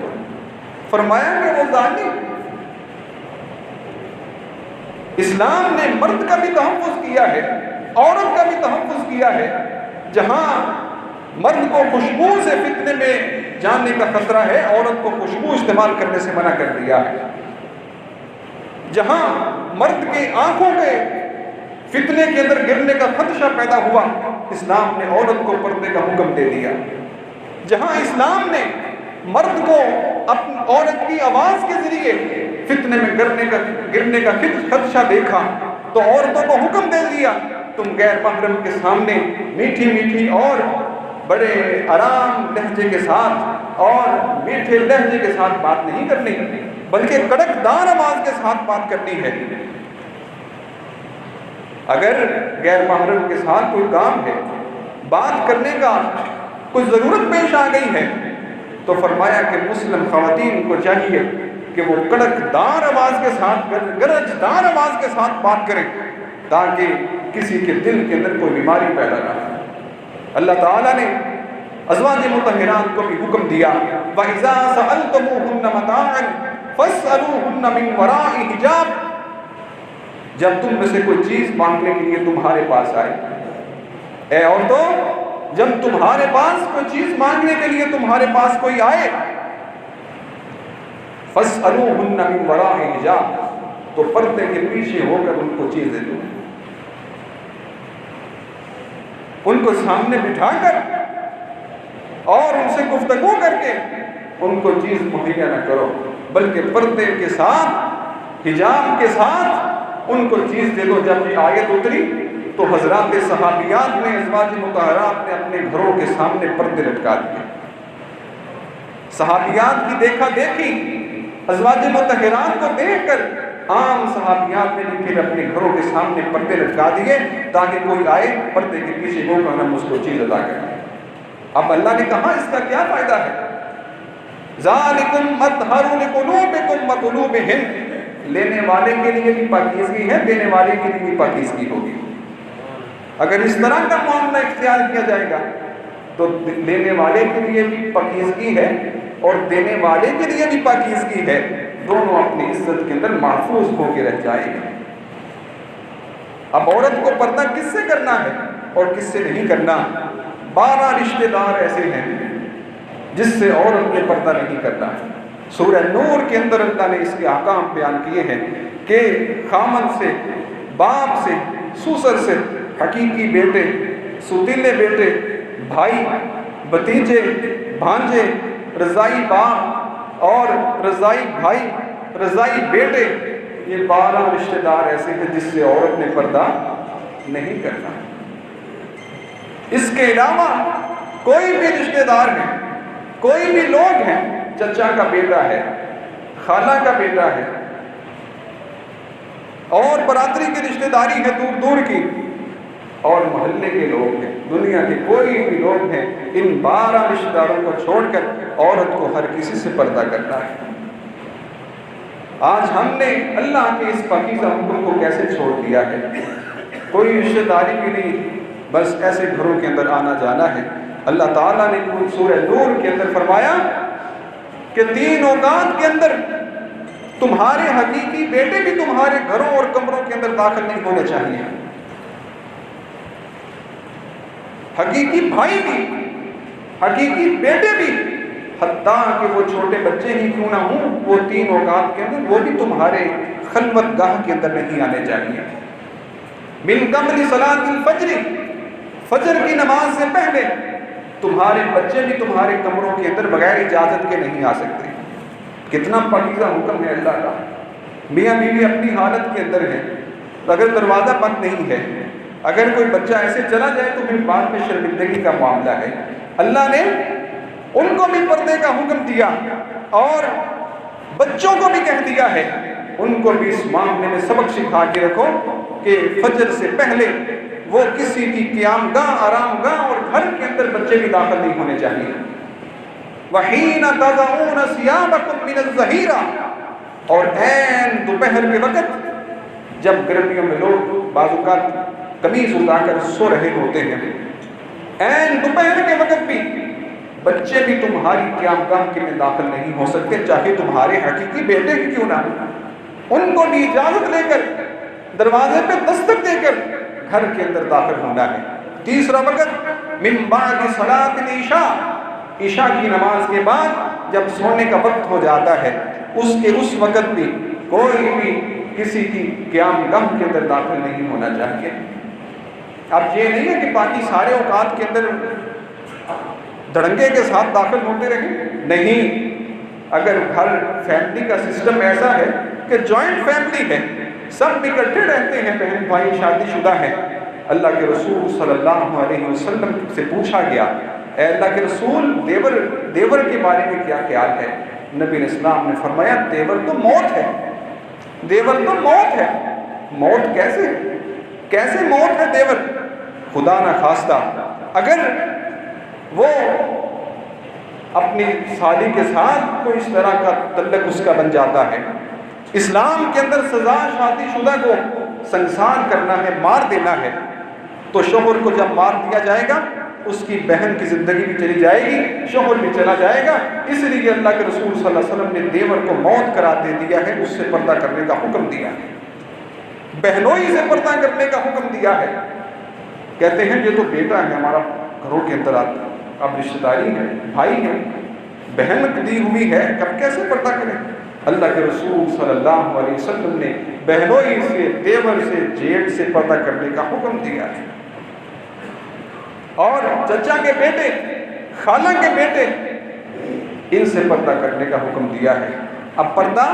فرمایا کہ وہ زانی۔ اسلام نے مرد کا بھی تحفظ کیا ہے، عورت کا بھی تحفظ کیا ہے۔ جہاں مرد کو خوشبو سے فتنے میں جاننے کا خطرہ ہے، عورت کو خوشبو استعمال کرنے سے منع کر دیا ہے۔ جہاں مرد کے آنکھوں کے فتنے کے اندر گرنے کا خدشہ پیدا ہوا، اسلام نے عورت کو پردے کا حکم دے دیا۔ جہاں اسلام نے مرد کو اپنی عورت کی آواز کے ذریعے فتنے میں گرنے کا خدشہ دیکھا تو عورتوں کو حکم دے دیا تم غیر محرم کے سامنے میٹھی میٹھی اور بڑے آرام لہجے کے ساتھ اور میٹھے لہجے کے ساتھ بات نہیں کرنی، بلکہ کڑک دار آواز کے ساتھ بات کرنی ہے۔ اگر غیر محرم کے ساتھ کوئی کام ہے، بات کرنے کا کوئی ضرورت پیش آ گئی ہے، تو فرمایا کہ مسلم خواتین کو چاہیے کہ وہ کڑک دار آواز کے ساتھ، گرج دار آواز کے ساتھ بات کریں، تاکہ کسی کے دل کے اندر کوئی بیماری پیدا نہ ہو۔ اللہ تعالیٰ نے ازواج مطہرات کو بھی حکم دیا وَإِذَا سَأَلْتُمُوهُنَّ مَتَاعًا فَاسْأَلُوهُنَّ مِنْ وَرَاءِ حِجَابٍ، جب تم میں سے کوئی چیز مانگنے کے لیے تمہارے پاس آئے، اے عورتوں جب تمہارے پاس کوئی چیز مانگنے کے لیے تمہارے پاس کوئی آئے، فَاسْأَلُوهُنَّ مِنْ وَرَاءِ حِجَابٍ، تو پردے کے پیچھے ہو کر ان کو چیزیں دو، ان کو سامنے بٹھا کر اور ان سے گفتگو کر کے ان کو چیز مہیا نہ کرو، بلکہ پردے کے ساتھ، حجاب کے ساتھ ان کو چیز دے دو۔ جب یہ آیت اتری تو حضرات صحابیات نے، ازواج مطہرات نے اپنے گھروں کے سامنے پردے لٹکا دیے۔ صحابیات کی دیکھا دیکھی ازواج مطہرات کو دیکھ کر عام صحابیات نے بھی پھر اپنے گھروں کے سامنے پردے لٹکا دیے تاکہ کوئی آئے پردے کے پیچھے ہو کر ہم اس کو چیز ادا کریں۔ اب اللہ نے کہا اس کا کیا فائدہ ہے؟ ذَلِكُمْ أَطْهَرُ لِقُلُوبِكُمْ وَقُلُوبِهِمْ، لینے والے کے لیے بھی پاکیزگی ہے، دینے والے کے لیے بھی پاکیزگی ہوگی۔ اگر اس طرح کا معاملہ اختیار کیا جائے گا تو لینے والے کے لیے بھی پاکیزگی ہے اور دینے والے کے لیے بھی پاکیزگی ہے، دونوں اپنی عزت کے اندر محفوظ ہو کے رہ جائیں گے۔ اب عورت کو پردہ کس سے کرنا ہے اور کس سے نہیں کرنا؟ 12 رشتہ دار ایسے ہیں جس سے عورت نے پردہ نہیں کرنا ہے۔ سورہ نور کے اندر اللہ نے اس کے احکام بیان کیے ہیں کہ خامن سے، باپ سے، سسر سے، حقیقی بیٹے، ستیلے بیٹے، بھائی، بھتیجے، بھانجے، رضائی باپ اور رضائی بھائی، رضائی بیٹے، یہ 12 رشتہ دار ایسے ہیں جس سے عورت نے پردہ نہیں کرنا۔ اس کے علاوہ کوئی بھی رشتہ دار ہے، کوئی بھی لوگ ہیں، چچا کا بیٹا ہے، خالہ کا بیٹا ہے اور برادری کی رشتہ داری ہے دور دور کی، اور محلے کے لوگ ہیں، دنیا کے کوئی بھی لوگ ہیں، ان 12 رشتہ داروں کو چھوڑ کر عورت کو ہر کسی سے پردہ کرنا ہے۔ آج ہم نے اللہ کے اس پاکیزہ حکم کو کیسے چھوڑ دیا ہے؟ کوئی رشتہ داری بھی نہیں، بس ایسے گھروں کے اندر آنا جانا ہے۔ اللہ تعالیٰ نے سورہ نور کے اندر فرمایا کہ 3 اوقات کے اندر تمہارے حقیقی بیٹے بھی تمہارے گھروں اور کمروں کے اندر داخل نہیں ہونے چاہیے، حقیقی بھائی بھی، حقیقی بیٹے بھی، حتیٰ کہ وہ چھوٹے بچے ہی کیوں نہ ہوں، وہ 3 اوقات کے اندر وہ بھی تمہارے خلوت گاہ کے اندر نہیں آنے چاہیے۔ من قبل صلاۃ الفجر فجر کی نماز سے پہلے تمہارے بچے بھی تمہارے کمروں کے اندر بغیر اجازت کے نہیں آ سکتے۔ کتنا پاکیزہ حکم ہے اللہ کا۔ میاں بیوی اپنی حالت کے اندر ہے، اگر دروازہ بند نہیں ہے، اگر کوئی بچہ ایسے چلا جائے تو پھر بعد میں شرمندگی کا معاملہ ہے۔ اللہ نے ان کو بھی پردے کا حکم دیا اور بچوں کو بھی کہہ دیا ہے، ان کو بھی اس معاملے میں سبق سکھا کے رکھو کہ فجر سے پہلے وہ کسی کی قیام گاہ، آرام گاہ اور گھر کے اندر بچے بھی داخل نہیں ہونے چاہیے۔ وَحِينَ تَضَعُونَ ثِيَابَكُم مِّنَ الظَّهِيرَةِ، اور عین دوپہر کے وقت جب گرمیوں میں لوگ بعض اوقات قمیض اٹھا کر سو رہے ہوتے ہیں، عین دوپہر کے وقت بھی بچے بھی تمہاری قیام گاہ کے میں داخل نہیں ہو سکتے، چاہے تمہارے حقیقی بیٹے ہی کیوں نہ ہو۔ ان کو بھی اجازت لے کر دروازے پہ دستک دے کر گھر کے اندر داخل ہونا ہے۔ تیسرا وقت من بعد صلاۃ العشاء، عشاء کی نماز کے بعد جب سونے کا وقت ہو جاتا ہے اس وقت بھی کوئی بھی کسی کی قیام گاہ کے اندر داخل نہیں ہونا چاہیے۔ اب یہ نہیں ہے کہ باقی سارے اوقات کے اندر دھڑنگے کے ساتھ داخل ہوتے رہیں، نہیں۔ اگر ہر فیملی کا سسٹم ایسا ہے کہ جوائنٹ فیملی ہے، سب اکٹھے رہتے ہیں، بہن بھائی شادی شدہ ہیں، اللہ کے رسول صلی اللہ علیہ وسلم سے پوچھا گیا، اے اللہ کے رسول دیور کے بارے میں کیا خیال ہے؟ نبی علیہ السلام نے فرمایا دیور تو موت ہے، دیور تو موت ہے۔ موت کیسے موت ہے دیور؟ خدا نہ خواستہ اگر وہ اپنی سالی کے ساتھ کوئی اس طرح کا تعلق اس کا بن جاتا ہے۔ اسلام کے اندر سزا شادی شدہ کو سنسار کرنا ہے، مار دینا ہے، تو شوہر کو جب مار دیا جائے گا اس کی بہن کی زندگی بھی چلی جائے گی، شوہر بھی چلا جائے گا۔ اس لیے اللہ کے رسول صلی اللہ علیہ وسلم نے دیور کو موت کرا دے دیا ہے، اس سے پردہ کرنے کا حکم دیا ہے، بہنوئی سے پردہ کرنے کا حکم دیا ہے۔ کہتے ہیں یہ تو بیٹا ہے ہمارا، گھروں کے اندر آتا، اب رشتہ داری ہے، بھائی ہے، بہن دی ہوئی ہے، کب کیسے پردہ کریں؟ اللہ کے رسول صلی اللہ علیہ وسلم نے بہنوئی سے، دیور سے، جیٹ سے پردہ کرنے کا حکم دیا ہے۔ اور چچا کے بیٹے، خالہ کے بیٹے، ان سے پردہ کرنے کا حکم دیا ہے۔ اب پردہ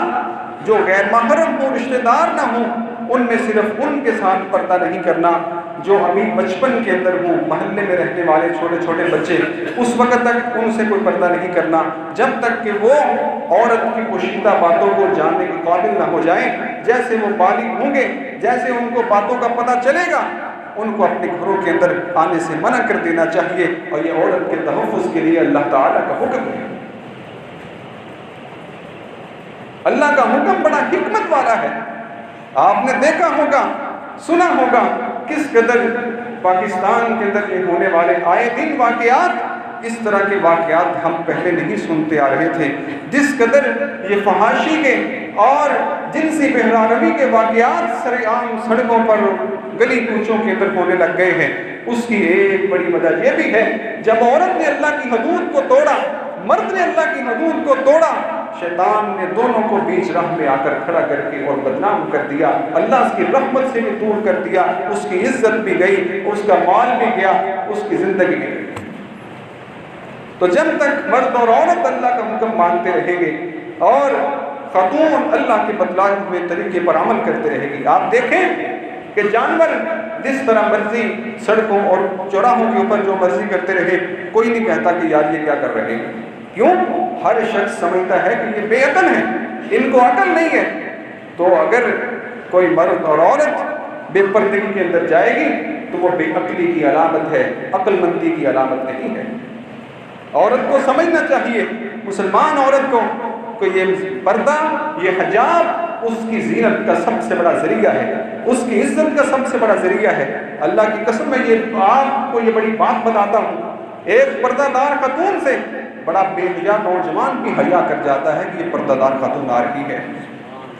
جو غیر محرم ہو، رشتہ دار نہ ہوں، ان میں صرف ان کے ساتھ پردہ نہیں کرنا جو ابھی بچپن کے اندر ہوں، محلے میں رہنے والے چھوٹے چھوٹے بچے، اس وقت تک ان سے کوئی پردہ نہیں کرنا جب تک کہ وہ عورت کی پوشیدہ باتوں کو جاننے کے قابل نہ ہو جائیں۔ جیسے وہ بالغ ہوں گے، جیسے ان کو باتوں کا پتہ چلے گا، ان کو اپنے گھروں کے اندر آنے سے منع کر دینا چاہیے، اور یہ عورت کے تحفظ کے لیے اللہ تعالیٰ کا حکم ہے۔ اللہ کا حکم بڑا حکمت والا ہے۔ آپ نے دیکھا ہوگا، سنا ہوگا کس قدر پاکستان کے اندر یہ ہونے والے آئے دن واقعات، اس طرح کے واقعات ہم پہلے نہیں سنتے آ رہے تھے۔ جس قدر یہ فحاشی کے اور جنسی بہراروی کے واقعات سر عام سڑکوں پر، گلی کوچوں کے اندر ہونے لگ گئے ہیں، اس کی ایک بڑی وجہ یہ بھی ہے جب عورت نے اللہ کی حدود کو توڑا، مرد نے اللہ کی حدود کو توڑا، شیطان نے دونوں کو بیچ راہ میں آ کر کھڑا کر کے اور بدنام کر دیا، اللہ اس کی رحمت سے بھی دور کر دیا، اس کی عزت بھی گئی، اس کا مال بھی گیا، اس کی زندگی بھی گئی۔ تو جب تک مرد اور عورت اللہ کا حکم مانتے رہیں گے اور خاتون اللہ کے بتلائے ہوئے طریقے پر عمل کرتے رہے گی، آپ دیکھیں کہ جانور جس طرح مرضی سڑکوں اور چوراہوں کے اوپر جو مرضی کرتے رہے، کوئی نہیں کہتا کہ یار یہ کیا کر رہے ہیں۔ کیوں؟ ہر شخص سمجھتا ہے کہ یہ بے عقل ہے، ان کو عقل نہیں ہے۔ تو اگر کوئی مرد اور عورت بے پردگی کے اندر جائے گی تو وہ بے عقلی کی علامت ہے، عقل مندی کی علامت نہیں ہے۔ عورت کو سمجھنا چاہیے، مسلمان عورت کو، کہ یہ پردہ، یہ حجاب اس کی زینت کا سب سے بڑا ذریعہ ہے، اس کی عزت کا سب سے بڑا ذریعہ ہے۔ اللہ کی قسم میں یہ آپ کو یہ بڑی بات بتاتا ہوں، ایک پردہ دار خاتون سے بڑا بے حیا نوجوان بھی حیا کر جاتا ہے کہ یہ پردہ دار خاتون آ رہی ہے،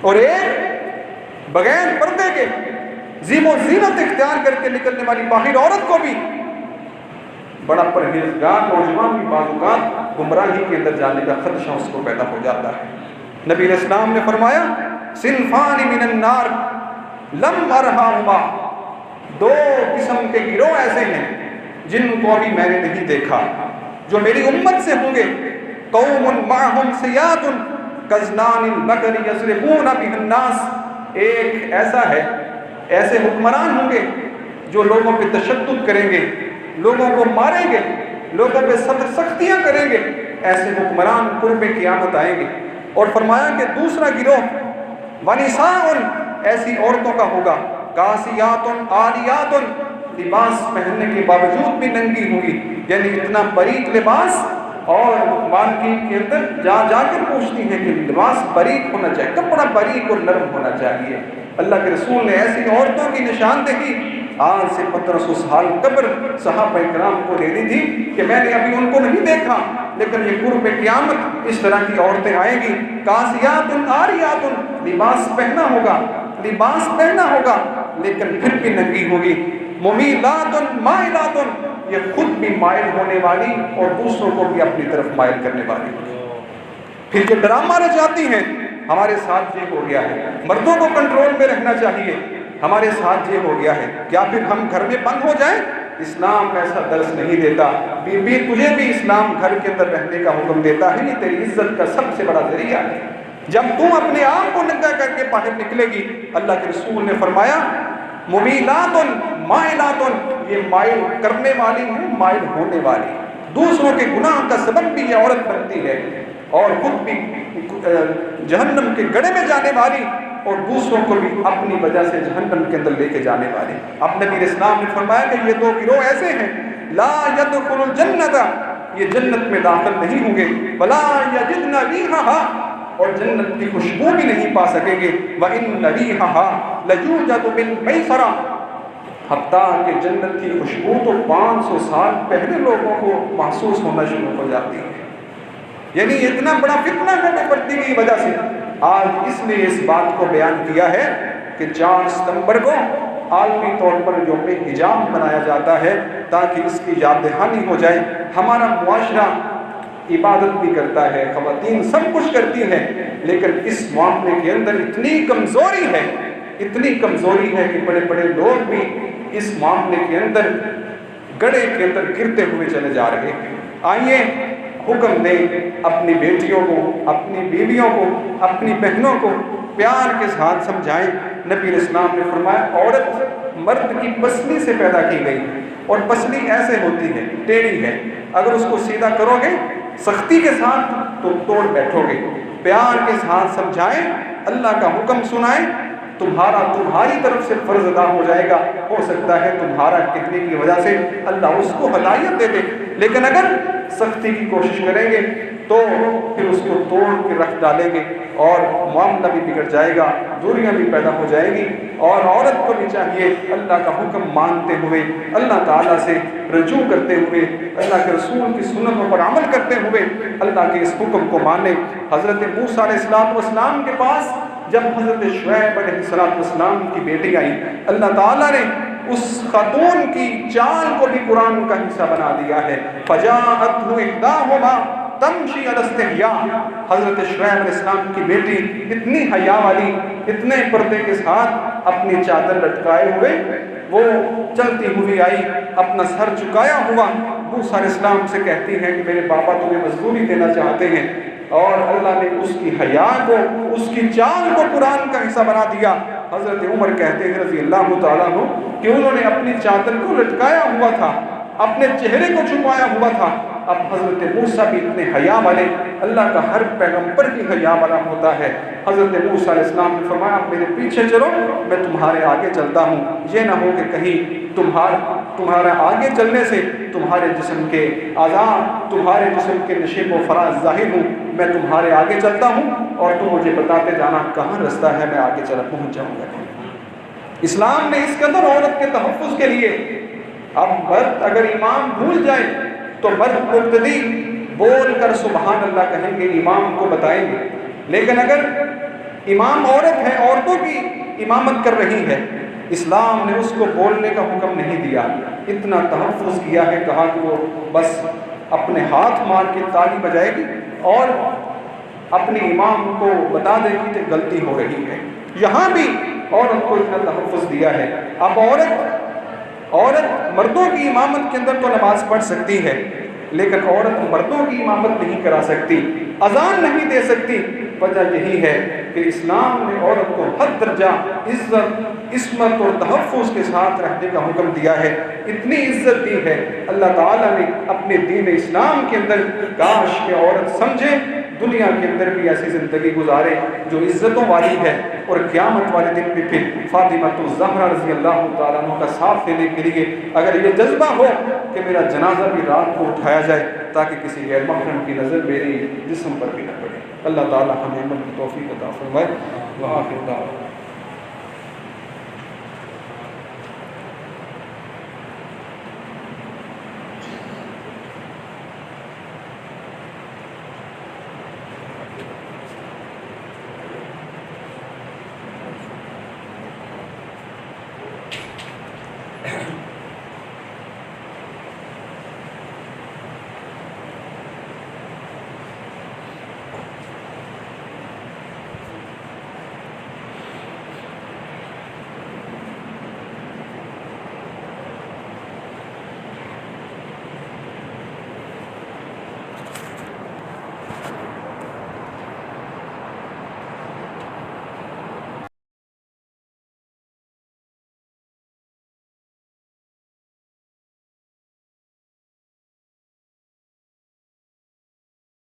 اور ایک بغیر پردے کے زیب و زینت اختیار کر کے نکلنے والی باہر عورت کو بھی بڑا پرہیزگار نوجوان بھی بعض اوقات گمراہی کے اندر جانے کا خدشہ اس کو پیدا ہو جاتا ہے۔ نبی علیہ السلام نے فرمایا صنفان من النار لم ارہما، دو قسم کے گروہ ایسے ہیں جن کو ابھی میں نے نہیں دیکھا، جو میری امت سے ہوں گے، قوم معہم سیاد کزنان البقر یضربون بها الناس، ایک ایسا ہے، ایسے حکمران ہوں گے جو لوگوں پہ تشدد کریں گے، لوگوں کو ماریں گے، لوگوں پہ سختیاں کریں گے، ایسے حکمران قرب قیامت آئیں گے۔ اور فرمایا کہ دوسرا گروہ ونساء، ایسی عورتوں کا ہوگا، کاسیات عاریات، لباس پہننے کے باوجود بھی ننگی ہوں گی، یعنی اتنا باریک لباس، اور مارکیٹ کے اندر جا کر پوچھتی ہیں کہ لباس باریک ہونا چاہیے، کپڑا باریک اور نرم ہونا چاہیے۔ اللہ کے رسول نے ایسی عورتوں کی نشاندہی آج سے 1500 سال قبل صحابہ کرام کو دے دی تھی کہ میں نے ابھی ان کو نہیں دیکھا، لیکن یہ قرب قیامت اس طرح کی عورتیں آئیں گی، کاسیات عاریات، لباس پہنا ہوگا لیکن پھر بھی ننگی ہوگی، ممیلات مائلات، یہ خود بھی مائل ہونے والی اور دوسروں کو بھی اپنی طرف مائل کرنے والی۔ پھر جو ڈرامہ رچاتی ہیں، ہمارے ساتھ یہ ہو گیا ہے، مردوں کو کنٹرول میں رہنا چاہیے، ہمارے ساتھ یہ ہو گیا ہے، کیا پھر ہم گھر میں بند ہو جائیں؟ اسلام ایسا درس نہیں دیتا، بی تجھے بھی اسلام گھر کے اندر رہنے کا حکم دیتا ہے، یہ تیری عزت کا سب سے بڑا ذریعہ ہے۔ جب تم اپنے آپ کو ننگا کر کے باہر نکلے گی، اللہ کے رسول نے فرمایا ممیلات مائلات، یہ مائل کرنے والی ہے، مائل ہونے والی، دوسروں کے گناہ کا سبب بھی یہ عورت بنتی ہے، اور خود بھی جہنم کے گڑھے میں جانے والی، اور دوسروں کو بھی اپنی وجہ سے جہنم کے اندر لے کے جانے والی۔ اب نبی اسلام نے فرمایا کہ یہ دو گروہ ایسے ہیں، لا يدخل الجنت، یہ جنت میں داخل نہیں ہوں گے، ولا یجدن ریحھا، اور جنت کی خوشبو بھی نہیں پا سکیں گے، وَإِنَّ رِيحَهَا لَيُوجَدُ مِنْ مَيْسَرَةٍ، حتیٰ کہ جنت کی خوشبو تو 500 سال پہلے لوگوں کو محسوس ہونا شروع ہو جاتی ہے، یعنی اتنا بڑا فتنہ ہے بے پردگی کی وجہ سے۔ آج اس لیے اس بات کو بیان کیا ہے کہ 4 ستمبر کو عالمی طور پر یوم حجاب منایا جاتا ہے، تاکہ اس کی یاد دہانی ہو جائے۔ ہمارا معاشرہ عبادت بھی کرتا ہے، خواتین سب کچھ کرتی ہیں، لیکن اس معاملے کے اندر اتنی کمزوری ہے کہ بڑے بڑے لوگ بھی اس معاملے کے اندر گڑھے کے اندر گرتے ہوئے چلے جا رہے ہیں۔ آئیے حکم دیں اپنی بیٹیوں کو، اپنی بیویوں کو، اپنی بہنوں کو پیار کے ساتھ سمجھائیں۔ نبی اسلام نے فرمایا عورت مرد کی پسلی سے پیدا کی گئی، اور پسلی ایسے ہوتی ہے، ٹیڑھی ہے، اگر اس کو سیدھا کرو گے سختی کے ساتھ تو توڑ بیٹھو گے۔ پیار کے ساتھ سمجھائیں، اللہ کا حکم سنائیں، تمہاری طرف سے فرض ادا ہو جائے گا۔ ہو سکتا ہے تمہارا کہنے کی وجہ سے اللہ اس کو ہدایت دے دے، لیکن اگر سختی کی کوشش کریں گے تو پھر اس کو توڑ کے رکھ ڈالیں گے، اور معاملہ بھی بگڑ جائے گا، دوریاں بھی پیدا ہو جائے گی۔ اور عورت کو بھی چاہیے اللہ کا حکم مانتے ہوئے، اللہ تعالیٰ سے رجوع کرتے ہوئے، اللہ کے رسول کی سنتوں پر عمل کرتے ہوئے اللہ کے اس حکم کو مانے۔ حضرت موسیٰ علیہ السلام کے پاس جب حضرت شعیب علیہ السلام کی بیٹی آئی، اللہ تعالیٰ نے اس خاتون کی چال کو بھی قرآن کا حصہ بنا دیا ہے۔ فَجَاءَتْهُ إِحْدَاهُمَا تَمْشِي عَلَى اسْتِحْيَاءٍ، حضرت شعیب علیہ السلام کی بیٹی اتنی حیا والی، اتنے پردے کے ساتھ اپنی چادر لٹکائے ہوئے وہ چلتی ہوئی آئی، اپنا سر جھکایا ہوا موسیٰ علیہ السلام سے کہتی ہے کہ میرے بابا تمہیں مزدوری دینا چاہتے ہیں، اور اللہ نے اس کی حیا کو، اس کی چال کو قرآن کا حصہ بنا دیا۔ حضرت عمر کہتے ہیں رضی اللہ تعالیٰ عنہ کہ انہوں نے اپنی چادر کو لٹکایا ہوا تھا، اپنے چہرے کو چھپایا ہوا تھا۔ اب حضرت موسیٰ بھی اتنے حیا والے، اللہ کا ہر پیغمبر کی حیا والا ہوتا ہے۔ حضرت موسیٰ علیہ السلام نے فرمایا آپ میرے پیچھے چلو، میں تمہارے آگے چلتا ہوں، یہ نہ ہو کہ کہیں تمہارا آگے چلنے سے تمہارے جسم کے اعضاء، تمہارے جسم کے نشیب و فراز ظاہر ہوں۔ میں تمہارے آگے چلتا ہوں اور تم مجھے بتاتے جانا کہاں رستہ ہے، میں آگے چلا پہنچ جاؤں گا۔ اسلام نے اس قدر عورت کے تحفظ کے لیے، اب مرد اگر امام بھول جائے تو مرد مقتدی بول کر سبحان اللہ کہیں گے، امام کو بتائیں گے، لیکن اگر امام عورت ہے، عورتوں کی امامت کر رہی ہے، اسلام نے اس کو بولنے کا حکم نہیں دیا، اتنا تحفظ کیا ہے، کہا کہ وہ بس اپنے ہاتھ مار کے تالی بجائے گی اور اپنے امام کو بتا دے گی کہ غلطی ہو رہی ہے۔ یہاں بھی عورت کو اتنا تحفظ دیا ہے۔ اب عورت عورت مردوں کی امامت کے اندر تو نماز پڑھ سکتی ہے، لیکن عورت مردوں کی امامت نہیں کرا سکتی، اذان نہیں دے سکتی۔ وجہ یہی ہے کہ اسلام نے عورت کو حد درجہ عزت، عصمت اور تحفظ کے ساتھ رہنے کا حکم دیا ہے، اتنی عزت دی ہے اللہ تعالیٰ نے اپنے دین اسلام کے اندر۔ کاش کہ عورت سمجھے، دنیا کے اندر بھی ایسی زندگی گزارے جو عزتوں والی ہے، اور قیامت والے دن بھی پھر فاطمہ الزہرا رضی اللہ تعالیٰ عنہ کا ساتھ دینے کے لیے اگر یہ جذبہ ہو کہ میرا جنازہ بھی رات کو اٹھایا جائے تاکہ کسی غیر محرم کی نظر میری جسم پر بھی نہ پڑے۔ اللہ تعالیٰ ہمیں عمل کی توفیق عطا فرمائے۔ وآخر دعوانا